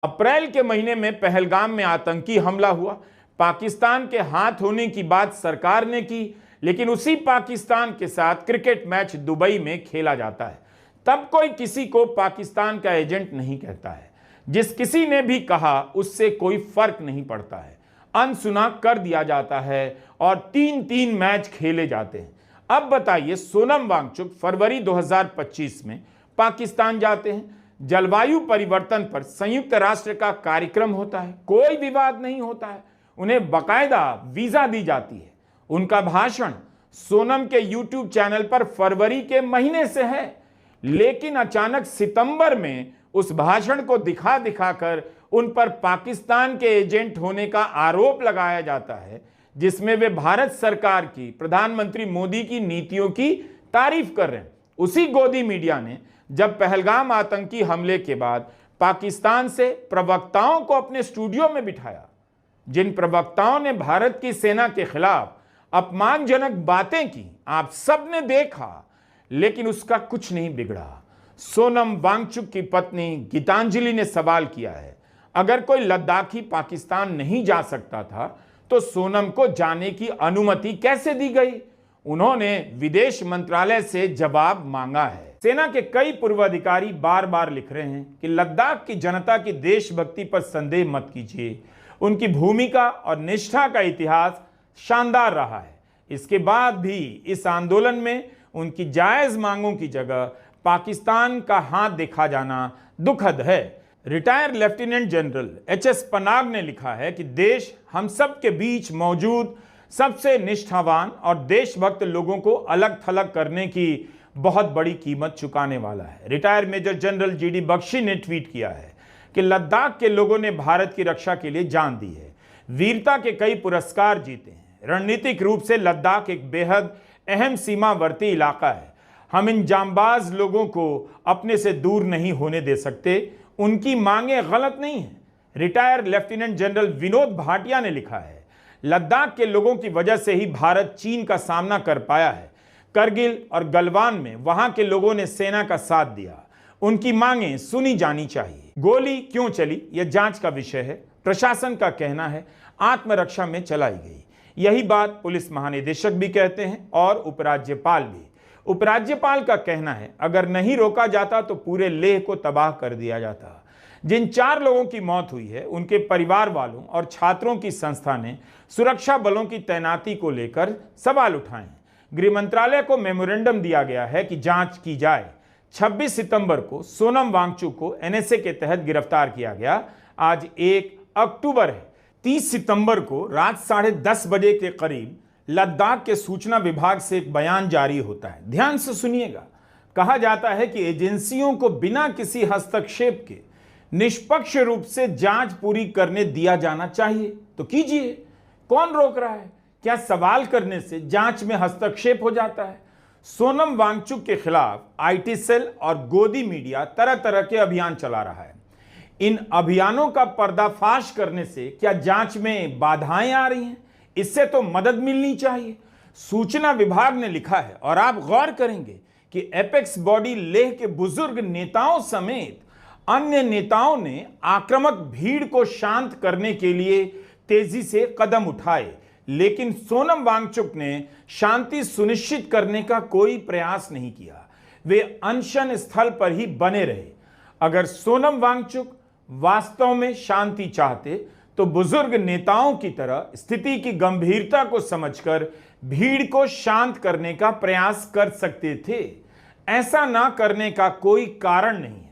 अप्रैल के महीने में पहलगाम में आतंकी हमला हुआ। पाकिस्तान के हाथ होने की बात सरकार ने की, लेकिन उसी पाकिस्तान के साथ क्रिकेट मैच दुबई में खेला जाता है। तब कोई किसी को पाकिस्तान का एजेंट नहीं कहता है। जिस किसी ने भी कहा उससे कोई फर्क नहीं पड़ता है, अनसुना कर दिया जाता है और 3-3 मैच खेले जाते हैं। अब बताइए, सोनम वांगचुक फरवरी 2025 में पाकिस्तान जाते हैं। जलवायु परिवर्तन पर संयुक्त राष्ट्र का कार्यक्रम होता है, कोई विवाद नहीं होता है, उन्हें बाकायदा वीजा दी जाती है। उनका भाषण सोनम के यूट्यूब चैनल पर फरवरी के महीने से है, लेकिन अचानक सितंबर में उस भाषण को दिखा दिखाकर उन पर पाकिस्तान के एजेंट होने का आरोप लगाया जाता है, जिसमें वे भारत सरकार की, प्रधानमंत्री मोदी की नीतियों की तारीफ कर रहे हैं। उसी गोदी मीडिया ने जब पहलगाम आतंकी हमले के बाद पाकिस्तान से प्रवक्ताओं को अपने स्टूडियो में बिठाया, जिन प्रवक्ताओं ने भारत की सेना के खिलाफ अपमानजनक बातें की, आप सबने देखा, लेकिन उसका कुछ नहीं बिगड़ा। सोनम वांगचुक की पत्नी गीतांजलि ने सवाल किया है, अगर कोई लद्दाखी पाकिस्तान नहीं जा सकता था तो सोनम को जाने की अनुमति कैसे दी गई? उन्होंने विदेश मंत्रालय से जवाब मांगा है। सेना के कई पूर्व अधिकारी बार बार लिख रहे हैं कि लद्दाख की जनता की देशभक्ति पर संदेह मत कीजिए, उनकी भूमिका और निष्ठा का इतिहास शानदार रहा है। इसके बाद भी इस आंदोलन में उनकी जायज मांगों की जगह पाकिस्तान का हाथ देखा जाना दुखद है। Retired lieutenant general HS. Panag ने लिखा है कि देश हम सब के बीच मौजूद सबसे निष्ठावान और देशभक्त लोगों को अलग थलग करने की बहुत बड़ी कीमत चुकाने वाला है। Retired major general G D. Bakshi ने ट्वीट किया है कि लद्दाख के लोगों ने भारत की रक्षा के लिए जान दी है, वीरता के कई पुरस्कार जीते हैं। रणनीतिक रूप से लद्दाख एक बेहद अहम सीमावर्ती इलाका है। हम इन जांबाज लोगों को अपने से दूर नहीं होने दे सकते, उनकी मांगे गलत नहीं है। Retired lieutenant general Vinod Bhatia ने लिखा है, लद्दाख के लोगों की वजह से ही भारत चीन का सामना कर पाया है। करगिल और गलवान में वहां के लोगों ने सेना का साथ दिया, उनकी मांगे सुनी जानी चाहिए। गोली क्यों चली यह जांच का विषय है। प्रशासन का कहना है आत्मरक्षा में चलाई गई। यही बात पुलिस महानिदेशक भी कहते हैं और उपराज्यपाल भी। उपराज्यपाल का कहना है अगर नहीं रोका जाता तो पूरे लेह को तबाह कर दिया जाता। जिन 4 लोगों की मौत हुई है उनके परिवार वालों और छात्रों की संस्था ने सुरक्षा बलों की तैनाती को लेकर सवाल उठाए हैं। गृह मंत्रालय को मेमोरेंडम दिया गया है कि जांच की जाए। 26 सितंबर को सोनम वांगचुक को एनएसए के तहत गिरफ्तार किया गया। आज 1 अक्टूबर है। 30 सितंबर को रात 10:30 बजे के करीब लद्दाख के सूचना विभाग से एक बयान जारी होता है। ध्यान से सुनिएगा। कहा जाता है कि एजेंसियों को बिना किसी हस्तक्षेप के निष्पक्ष रूप से जांच पूरी करने दिया जाना चाहिए। तो कीजिए, कौन रोक रहा है? क्या सवाल करने से जांच में हस्तक्षेप हो जाता है? सोनम वांगचुक के खिलाफ आईटी सेल और गोदी मीडिया तरह तरह के अभियान चला रहा है। इन अभियानों का पर्दाफाश करने से क्या जांच में बाधाएं आ रही हैं? इससे तो मदद मिलनी चाहिए। सूचना विभाग ने लिखा है और आप गौर करेंगे कि एपेक्स बॉडी लेह के बुजुर्ग नेताओं समेत अन्य नेताओं ने आक्रामक भीड़ को शांत करने के लिए तेजी से कदम उठाए, लेकिन सोनम वांगचुक ने शांति सुनिश्चित करने का कोई प्रयास नहीं किया। वे अनशन स्थल पर ही बने रहे। अगर सोनम वांगचुक वास्तव में शांति चाहते तो बुजुर्ग नेताओं की तरह स्थिति की गंभीरता को समझकर भीड़ को शांत करने का प्रयास कर सकते थे। ऐसा ना करने का कोई कारण नहीं है।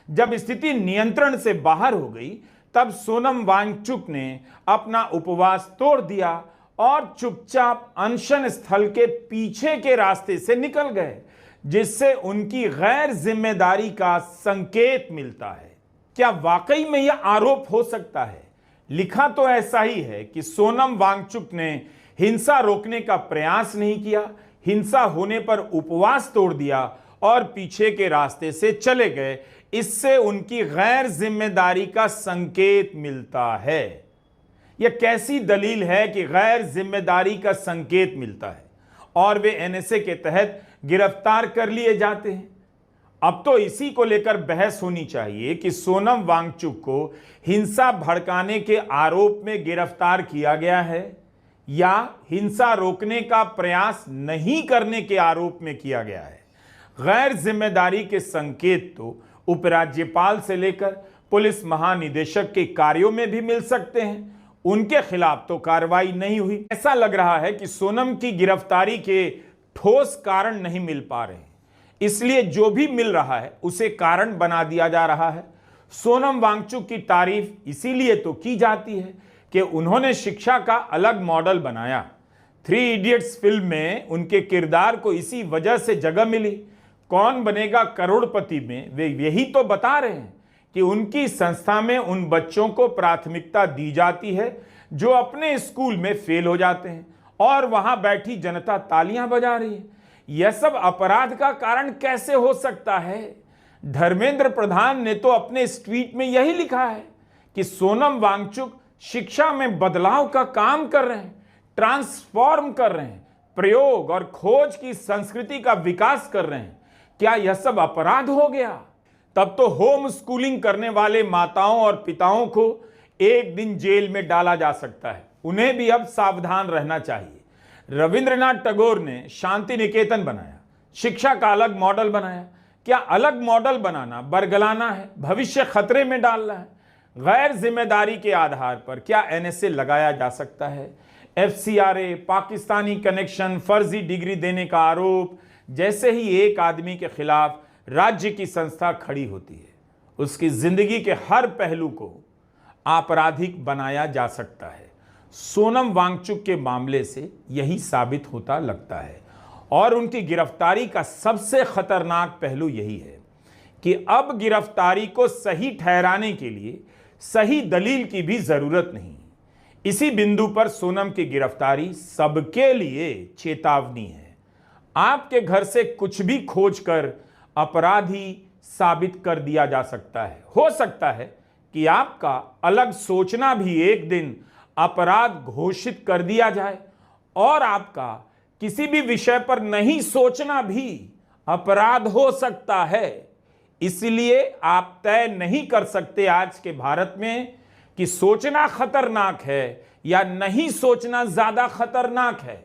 जब स्थिति नियंत्रण से बाहर हो गई तब सोनम वांगचुक ने अपना उपवास तोड़ दिया और चुपचाप अनशन स्थल के पीछे के रास्ते से निकल गए, जिससे उनकी गैर जिम्मेदारी का संकेत मिलता है। क्या वाकई में यह आरोप हो सकता है? लिखा तो ऐसा ही है कि सोनम वांगचुक ने हिंसा रोकने का प्रयास नहीं किया, हिंसा होने पर उपवास तोड़ दिया और पीछे के रास्ते से चले गए। इससे उनकी गैर जिम्मेदारी का संकेत मिलता है। यह कैसी दलील है कि गैर जिम्मेदारी का संकेत मिलता है और वे एनएसए के तहत गिरफ्तार कर लिए जाते हैं? अब तो इसी को लेकर बहस होनी चाहिए कि सोनम वांगचुक को हिंसा भड़काने के आरोप में गिरफ्तार किया गया है या हिंसा रोकने का प्रयास नहीं करने के आरोप में किया गया है। गैर जिम्मेदारी के संकेत तो उपराज्यपाल से लेकर पुलिस महानिदेशक के कार्यों में भी मिल सकते हैं, उनके खिलाफ तो कार्रवाई नहीं हुई। ऐसा लग रहा है कि सोनम की गिरफ्तारी के ठोस कारण नहीं मिल पा रहे हैं, इसलिए जो भी मिल रहा है उसे कारण बना दिया जा रहा है। सोनम वांगचुक की तारीफ इसीलिए तो की जाती है कि उन्होंने शिक्षा का अलग मॉडल बनाया। 3 इडियट्स फिल्म में उनके किरदार को इसी वजह से जगह मिली। कौन बनेगा करोड़पति में वे यही तो बता रहे हैं कि उनकी संस्था में उन बच्चों को प्राथमिकता दी जाती है जो अपने स्कूल में फेल हो जाते हैं और वहां बैठी जनता तालियां बजा रही है। यह सब अपराध का कारण कैसे हो सकता है? धर्मेंद्र प्रधान ने तो अपने इस ट्वीट में यही लिखा है कि सोनम वांगचुक शिक्षा में बदलाव का काम कर रहे हैं, ट्रांसफॉर्म कर रहे हैं, प्रयोग और खोज की संस्कृति का विकास कर रहे हैं। क्या यह सब अपराध हो गया? तब तो होम स्कूलिंग करने वाले माताओं और पिताओं को एक दिन जेल में डाला जा सकता है। उन्हें भी अब सावधान रहना चाहिए। रविंद्रनाथ टैगोर ने शांति निकेतन बनाया, शिक्षा का अलग मॉडल बनाया। क्या अलग मॉडल बनाना बरगलाना है, भविष्य खतरे में डालना है? गैर जिम्मेदारी के आधार पर क्या एनएसए लगाया जा सकता है? एफसीआरए, पाकिस्तानी कनेक्शन, फर्जी डिग्री देने का आरोप, जैसे ही एक आदमी के खिलाफ राज्य की संस्था खड़ी होती है, उसकी जिंदगी के हर पहलू को आपराधिक बनाया जा सकता है। सोनम वांगचुक के मामले से यही साबित होता लगता है और उनकी गिरफ्तारी का सबसे खतरनाक पहलू यही है कि अब गिरफ्तारी को सही ठहराने के लिए सही दलील की भी जरूरत नहीं। इसी बिंदु पर सोनम की गिरफ्तारी सबके लिए चेतावनी है। आपके घर से कुछ भी खोज कर अपराधी साबित कर दिया जा सकता है। हो सकता है कि आपका अलग सोचना भी एक दिन अपराध घोषित कर दिया जाए और आपका किसी भी विषय पर नहीं सोचना भी अपराध हो सकता है। इसलिए आप तय नहीं कर सकते आज के भारत में कि सोचना खतरनाक है या नहीं सोचना ज्यादा खतरनाक है।